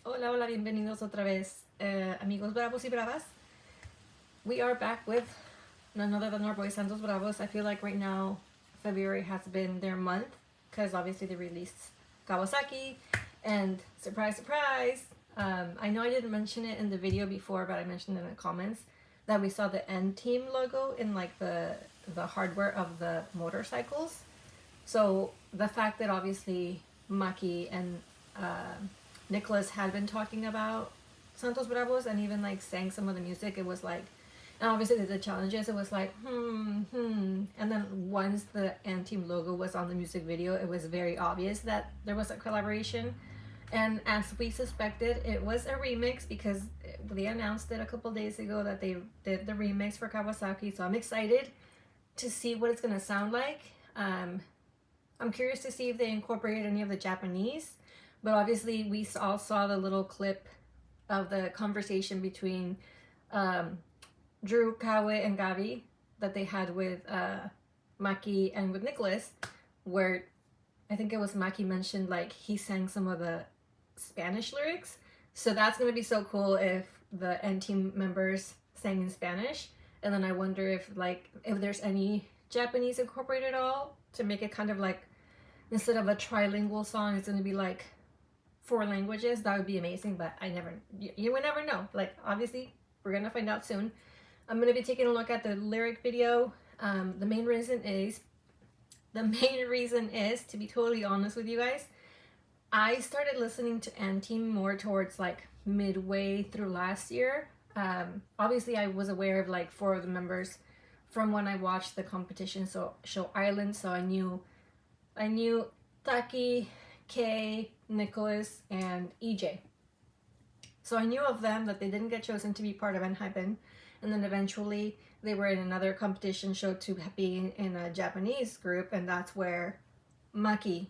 Hola, hola, bienvenidos otra vez, amigos bravos y bravas. We are back with none other than our boy Santos Bravos. I feel like right now, February has been their month because obviously they released Kawasaki, and surprise, surprise. I know I didn't mention it in the video before, but I mentioned it in the comments that we saw the andTEAM logo in like the hardware of the motorcycles. So the fact that obviously Maki and Nicholas had been talking about Santos Bravos and even like sang some of the music, it was like, and obviously the challenges, it was like, and then once the andTEAM logo was on the music video, it was very obvious that there was a collaboration. And as we suspected, it was a remix because they announced it a couple days ago that they did the remix for Kawasaki. So I'm excited to see what it's gonna sound like. I'm curious to see if they incorporated any of the Japanese, but obviously we all saw the little clip of the conversation between Drew, Kawe, and Gabi that they had with Maki and with Nicholas, where I think it was Maki mentioned like he sang some of the Spanish lyrics. So that's gonna be so cool if the andTEAM members sang in Spanish. And then I wonder if there's any Japanese incorporated at all to make it kind of like, instead of a trilingual song, it's gonna be like 4 languages. That would be amazing, but you would never know. Like, obviously we're gonna find out soon. I'm gonna be taking a look at the lyric video. The main reason is, to be totally honest with you guys, I started listening to andTEAM more towards like midway through last year. Obviously I was aware of like 4 of the members from when I watched the competition show Island, so I knew Taki, Kay, Nicholas, and EJ. So I knew of them, that they didn't get chosen to be part of andHYPEN, and then eventually they were in another competition show to be in a Japanese group, and that's where Maki,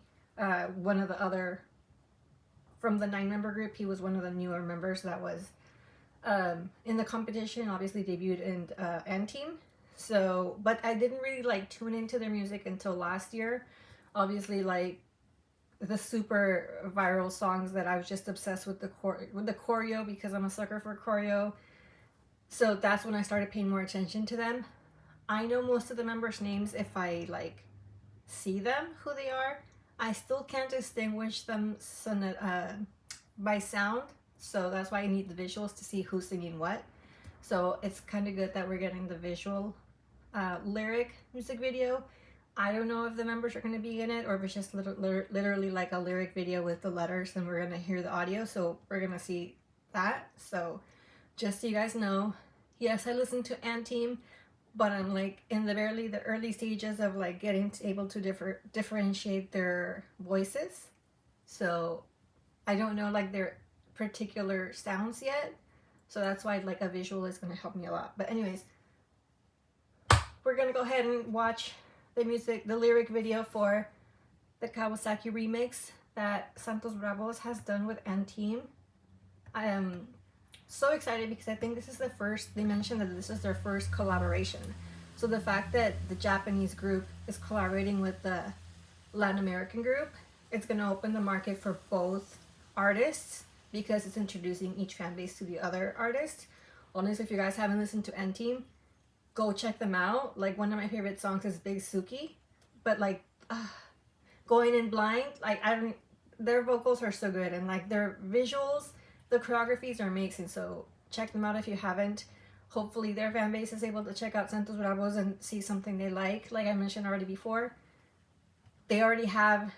one of the other, from the 9-member group, he was one of the newer members that was in the competition, obviously debuted in andTEAM. So, but I didn't really like tune into their music until last year. Obviously, like the super viral songs that I was just obsessed with the choreo, because I'm a sucker for choreo. So that's when I started paying more attention to them. I know most of the members' names if I like see them, who they are. I still can't distinguish them by sound, so that's why I need the visuals to see who's singing what. So it's kind of good that we're getting the visual lyric music video. I don't know if the members are going to be in it or if it's just literally like a lyric video with the letters and we're going to hear the audio, so we're going to see that. So just so you guys know, yes, I listen to andTEAM, but I'm like in the early stages of like getting able to differentiate their voices. So I don't know like their particular sounds yet. So that's why like a visual is going to help me a lot. But anyways, we're going to go ahead and watch the lyric video for the Kawasaki remix that Santos Bravos has done with andTEAM. I am so excited because I think this is they mentioned that this is their first collaboration. So the fact that the Japanese group is collaborating with the Latin American group, it's going to open the market for both artists because it's introducing each fan base to the other artist. Honestly, if you guys haven't listened to andTEAM, go check them out. Like, one of my favorite songs is Big Suki, but like Going In Blind, like their vocals are so good, and like their visuals, the choreographies are amazing. So check them out if you haven't. Hopefully their fan base is able to check out Santos Bravos and see something they like. Like I mentioned already before, they already are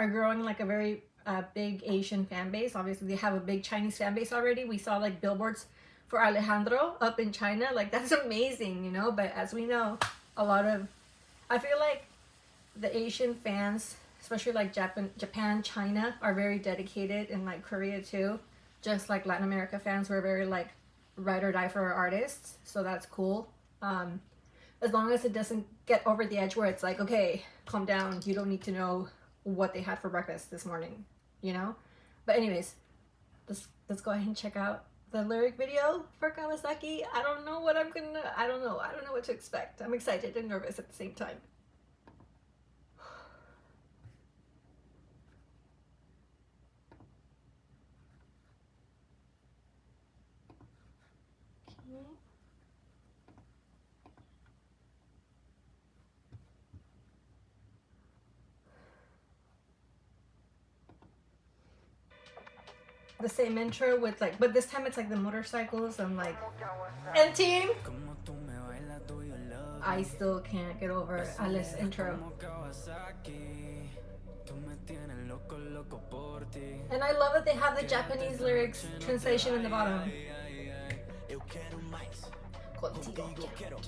growing like a very big Asian fan base. Obviously they have a big Chinese fan base already. We saw like billboards for Alejandro up in China. Like, that's amazing, you know. But as we know, I feel like the Asian fans, especially like Japan, China, are very dedicated, and like Korea too. Just like Latin America fans, we're very like ride or die for our artists. So that's cool. As long as it doesn't get over the edge where it's like, okay, calm down, you don't need to know what they had for breakfast this morning, you know. But anyways, let's go ahead and check out the lyric video for Kawasaki. I don't know what I don't know what to expect. I'm excited and nervous at the same time. the same intro with like, but this time it's like the motorcycles and like andTEAM. I still can't get over Alice's intro. And I love that they have the Japanese lyrics translation in the bottom. Contigo quiero.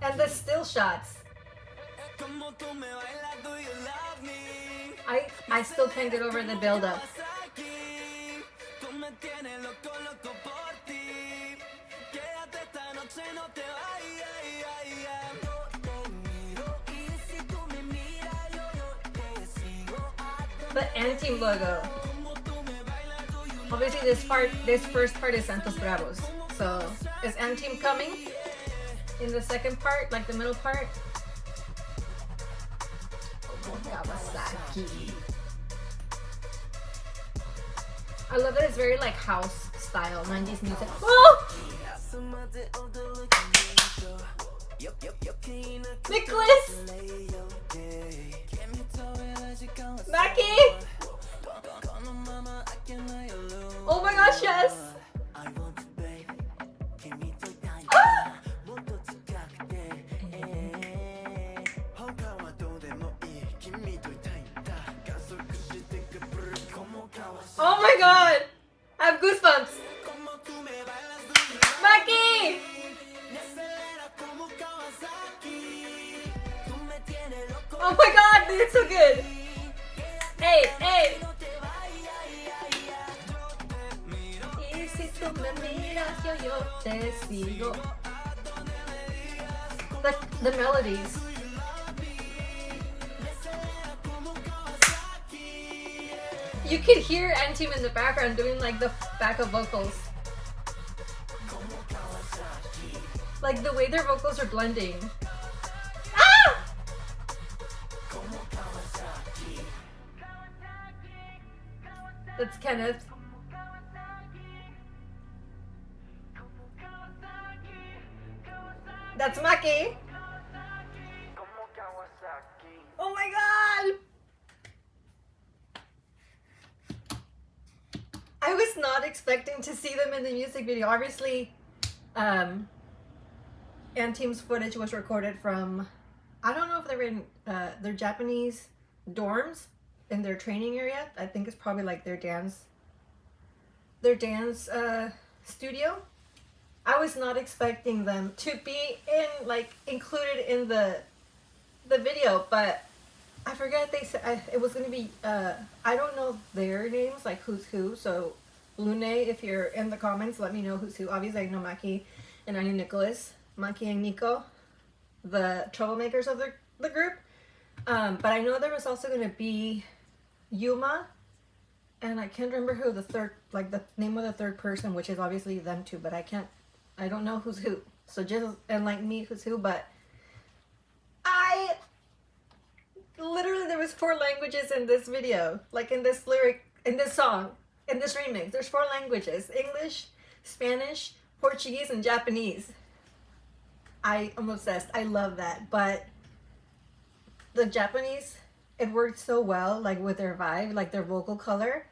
And the still shots. I still can't get over the build up. The andTEAM logo. Obviously this first part is Santos Bravos. So is andTEAM coming in the second part, like the middle part? Kawasaki. I love that it's very like house style, 90s music. Oh! Nicholas! Mackie! Oh my gosh, yes! Ah! Oh my god! I have goosebumps! Mackie! Oh my god, dude, it's so good! Hey, hey! Y si tú me miras, yo te sigo. The melodies. You could hear andTEAM in the background doing like the backup vocals. Like the way their vocals are blending. Ah! That's Kenneth. That's Mackie. Oh my god! I was not expecting to see them in the music video. Obviously, andTEAM's footage was recorded from, I don't know if they were in their Japanese dorms in their training area. I think it's probably like their dance studio. I was not expecting them to be included in the video, but I forget they said it was going to be, I don't know their names, like who's who, so Lune, if you're in the comments, let me know who's who. Obviously, I know Mackie and I know Nicholas. Mackie and Nico, the troublemakers of the group. But I know there was also going to be Yuma, and I can't remember who the third, like the name of the third person, which is obviously them too, but I don't know who's who. So just enlighten me who's who, but literally there was 4 languages in this video, like in this lyric, in this song, in this remix. There's 4 languages: English, Spanish, Portuguese, and Japanese. I am obsessed. I love that. But the Japanese, it worked so well, like with their vibe, like their vocal color.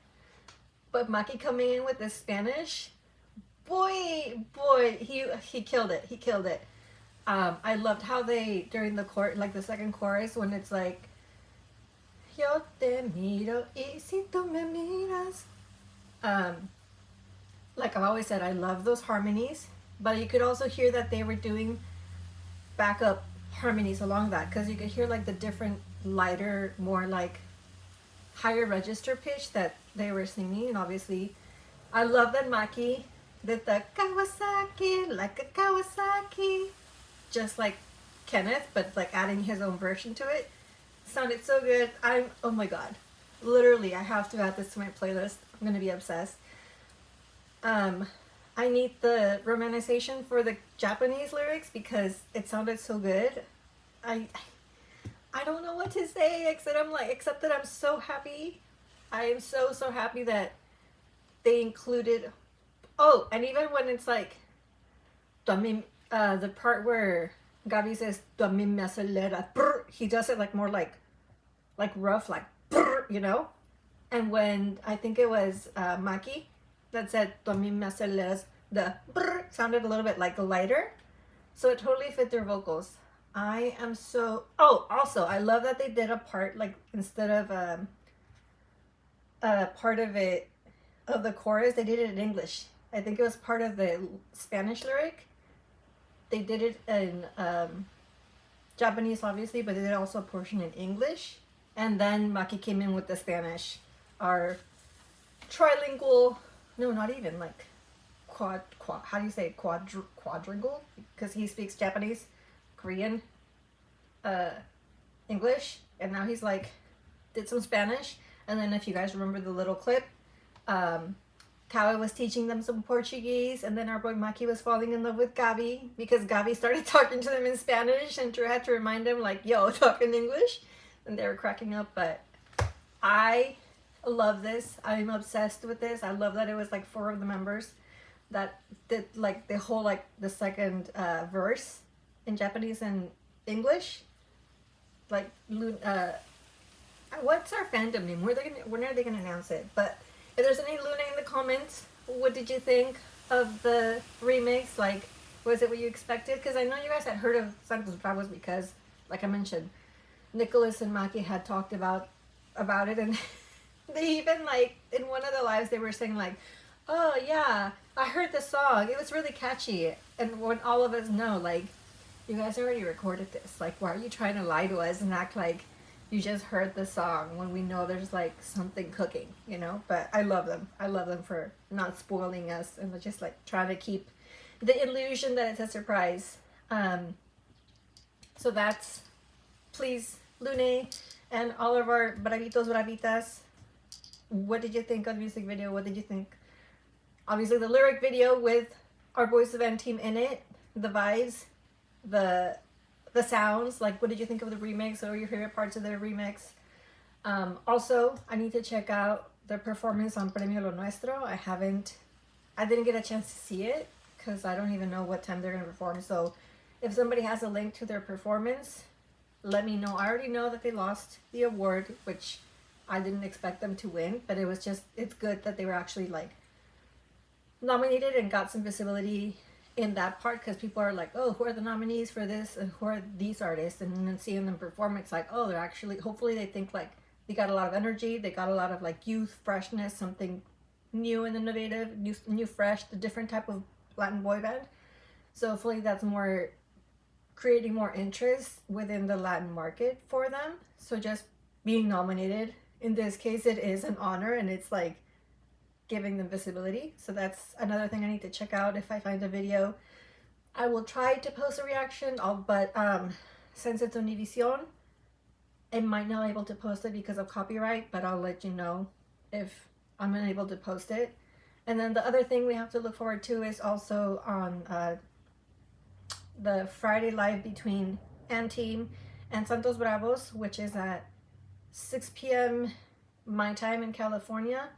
But Mackie coming in with the Spanish, boy, he killed it. He killed it. I loved how they, during the like the second chorus, when it's like, yo te miro y si tú me miras. Like I've always said, I love those harmonies, but you could also hear that they were doing backup harmonies along that, because you could hear like the different lighter, more like higher register pitch that they were singing. And obviously I love that Mackie did the Kawasaki, like a Kawasaki, just like Kenneth, but like adding his own version to it. Sounded so good. Oh my god, literally I have to add this to my playlist. I'm gonna be obsessed. I need the romanization for the Japanese lyrics because it sounded so good. I don't know what to say except that I'm so happy. I am so happy that they included, oh, and even when it's like the part where Gabi says, "Tu a mí me acelera." Brr. He does it like more like rough, like brr, you know. And when I think it was Maki that said, "Tu a mí me aceleras," the brr sounded a little bit like lighter, so it totally fit their vocals. I am so. Oh, also, I love that they did a part like instead of part of it of the chorus, they did it in English. I think it was part of the Spanish lyric. They did it in Japanese, obviously, but they did also a portion in English. And then Maki came in with the Spanish, our trilingual. No, not even like quad. How do you say it? Quadringual? Because he speaks Japanese, Korean, English, and now he's like did some Spanish. And then if you guys remember the little clip, Kawa was teaching them some Portuguese, and then our boy Maki was falling in love with Gabi because Gabi started talking to them in Spanish, and Drew had to remind him like, "Yo, talk in English," and they were cracking up. But I love this. I'm obsessed with this. I love that it was like 4 of the members that did like the whole like the second verse in Japanese and English. Like, what's our fandom name? When are they gonna announce it? But if there's any Luna in the comments, what did you think of the remix? Like, was it what you expected? Because I know you guys had heard of Santos Bravos because, like I mentioned, Nicholas and Maki had talked about it, and they even like in one of the lives they were saying like, "Oh yeah, I heard the song. It was really catchy." And when all of us know, like, you guys already recorded this. Like, why are you trying to lie to us and act like you just heard the song when we know there's like something cooking, you know? But I love them. I love them for not spoiling us and just like trying to keep the illusion that it's a surprise. So that's, please, Lune and all of our bravitos, bravitas, what did you think of the music video? What did you think? Obviously the lyric video with our boys of andTEAM in it, the vibes, the sounds, like what did you think of the remix? What were your favorite parts of the remix? Also, I need to check out their performance on Premio Lo Nuestro. I didn't get a chance to see it because I don't even know what time they're going to perform. So if somebody has a link to their performance, let me know. I already know that they lost the award, which I didn't expect them to win, but it's good that they were actually like nominated and got some visibility in that part, because people are like, "Oh, who are the nominees for this and who are these artists?" And then seeing them perform, it's like, oh, they're actually, hopefully they think like they got a lot of energy, they got a lot of like youth, freshness, something new and innovative, new fresh, a different type of Latin boy band. So hopefully that's more creating more interest within the Latin market for them. So just being nominated in this case, it is an honor, and it's like giving them visibility. So that's another thing I need to check out. If I find a video, I will try to post a reaction. But since it's Univision, I might not be able to post it because of copyright, but I'll let you know if I'm unable to post it. And then the other thing we have to look forward to is also on the Friday live between andTEAM and Santos Bravos, which is at 6 p.m. my time in California,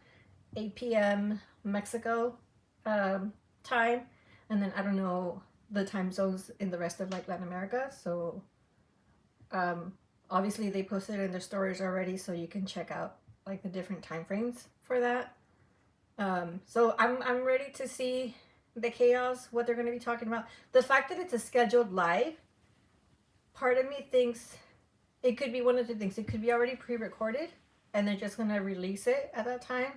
8 p.m. Mexico time, and then I don't know the time zones in the rest of like Latin America. So obviously they posted it in their stories already, so you can check out like the different time frames for that. So I'm ready to see the chaos, what they're going to be talking about. The fact that it's a scheduled live, part of me thinks it could be one of the things. It could be already pre-recorded and they're just going to release it at that time,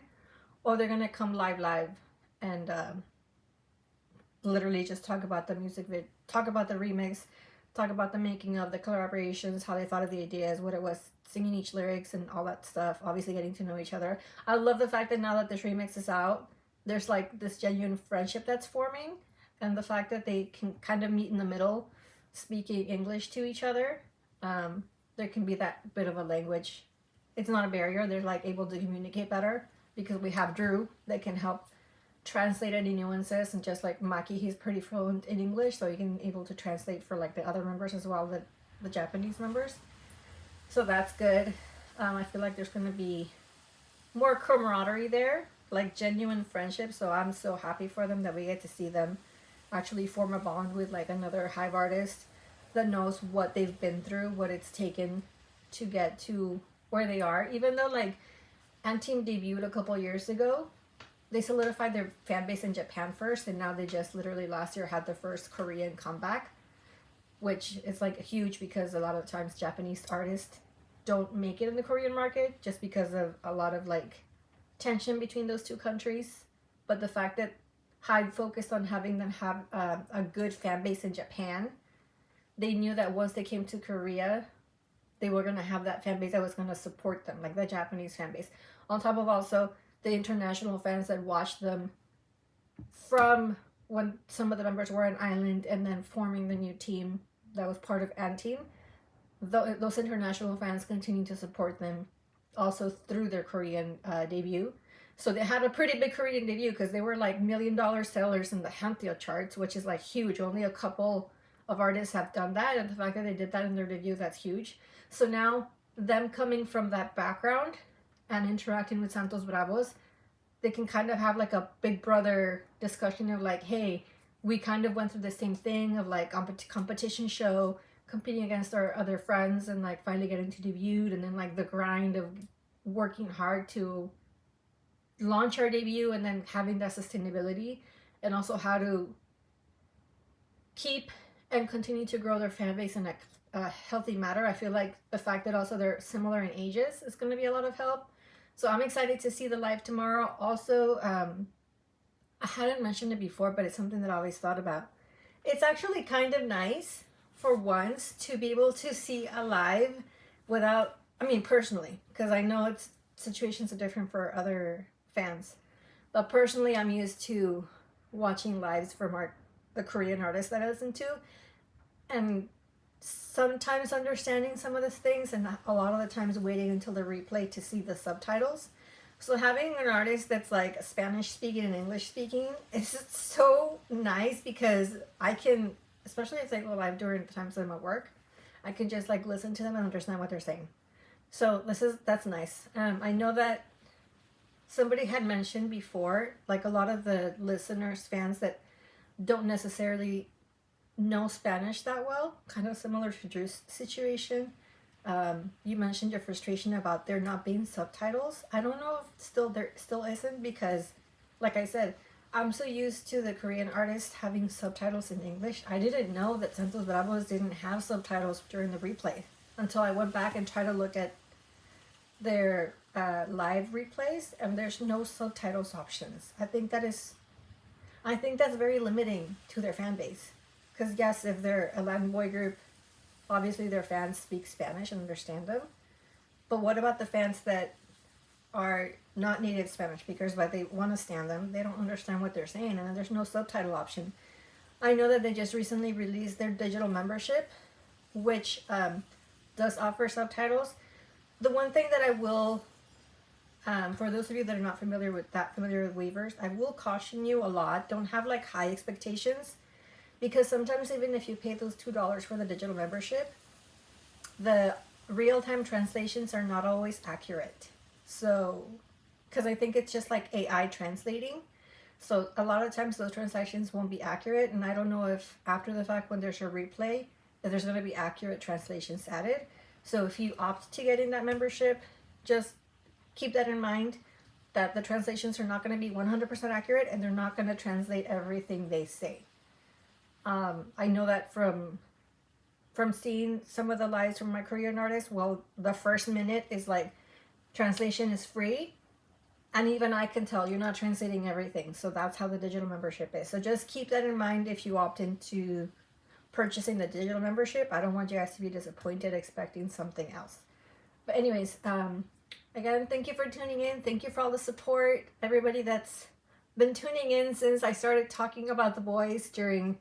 or they're going to come live and literally just talk about the music vid, talk about the remix, talk about the making of the collaborations, how they thought of the ideas, what it was, singing each lyrics and all that stuff, obviously getting to know each other. I love the fact that now that this remix is out, there's like this genuine friendship that's forming, and the fact that they can kind of meet in the middle, speaking English to each other. There can be that bit of a language. It's not a barrier. They're like able to communicate better because we have Drew that can help translate any nuances, and just like Maki, he's pretty fluent in English, so he can able to translate for like the other members as well, the Japanese members. So that's good. I feel like there's going to be more camaraderie there, like genuine friendship. So I'm so happy for them that we get to see them actually form a bond with like another Hive artist. that knows what they've been through, what it's taken to get to where they are. Even though like andTEAM debuted a couple years ago, they solidified their fan base in Japan first, and now they just literally last year had the first Korean comeback, which is like huge because a lot of times Japanese artists don't make it in the Korean market just because of a lot of like tension between those two countries. But the fact that HYBE focused on having them have a good fan base in Japan, they knew that once they came to Korea, they were going to have that fan base that was going to support them, like the Japanese fan base. On top of also the international fans that watched them from when some of the members were on island and then forming the new team that was part of andTEAM. Those international fans continue to support them also through their Korean debut. So they had a pretty big Korean debut because they were like $1 million sellers in the andTEAM charts, which is like huge. Only a couple of artists have done that, and the fact that they did that in their debut, that's huge. So now them coming from that background and interacting with Santos Bravos, they can kind of have like a big brother discussion of like, hey, we kind of went through the same thing of like competition show, competing against our other friends, and like finally getting to debut, and then like the grind of working hard to launch our debut, and then having that sustainability, and also how to keep and continue to grow their fan base in a healthy manner. I feel like the fact that also they're similar in ages is going to be a lot of help. So I'm excited to see the live tomorrow. Also, I hadn't mentioned it before, but it's something that I always thought about. It's actually kind of nice for once to be able to see a live without, I mean, personally, because I know it's situations are different for other fans, but personally I'm used to watching lives from the Korean artists that I listen to, and sometimes understanding some of these things, and a lot of the times waiting until the replay to see the subtitles. So having an artist that's like Spanish speaking and English speaking is so nice, because I can, especially if they go live during the times that I'm at work, I can just like listen to them and understand what they're saying. So that's nice. I know that somebody had mentioned before, like a lot of the listeners, fans that don't necessarily know Spanish that well, kind of similar to Drew's situation. You mentioned your frustration about there not being subtitles. I don't know if there still isn't, because like I said, I'm so used to the Korean artists having subtitles in English. I didn't know that Santos Bravos didn't have subtitles during the replay until I went back and tried to look at their live replays, and there's no subtitles options. I think that's very limiting to their fan base. Because yes, if they're a Latin boy group, obviously their fans speak Spanish and understand them. But what about the fans that are not native Spanish speakers, but they want to stand them? They don't understand what they're saying, and there's no subtitle option. I know that they just recently released their digital membership, which does offer subtitles. The one thing that I will, for those of you that are not familiar with Weavers, I will caution you a lot. Don't have like high expectations, because sometimes even if you pay those $2 for the digital membership, the real-time translations are not always accurate. So, because I think it's just like AI translating. So a lot of times those translations won't be accurate, and I don't know if after the fact when there's a replay, that there's going to be accurate translations added. So if you opt to get in that membership, just keep that in mind, that the translations are not going to be 100% accurate, and they're not going to translate everything they say. I know that from seeing some of the lives from my Korean artists, well, the first minute is like, translation is free, and even I can tell you're not translating everything. So that's how the digital membership is. So just keep that in mind if you opt into purchasing the digital membership. I don't want you guys to be disappointed expecting something else. But anyways, again, thank you for tuning in. Thank you for all the support. Everybody that's been tuning in since I started talking about the boys during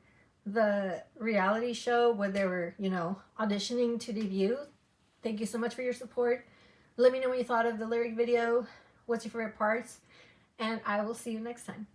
the reality show when they were, auditioning to debut. Thank you so much for your support. Let me know what you thought of the lyric video. What's your favorite parts? And I will see you next time.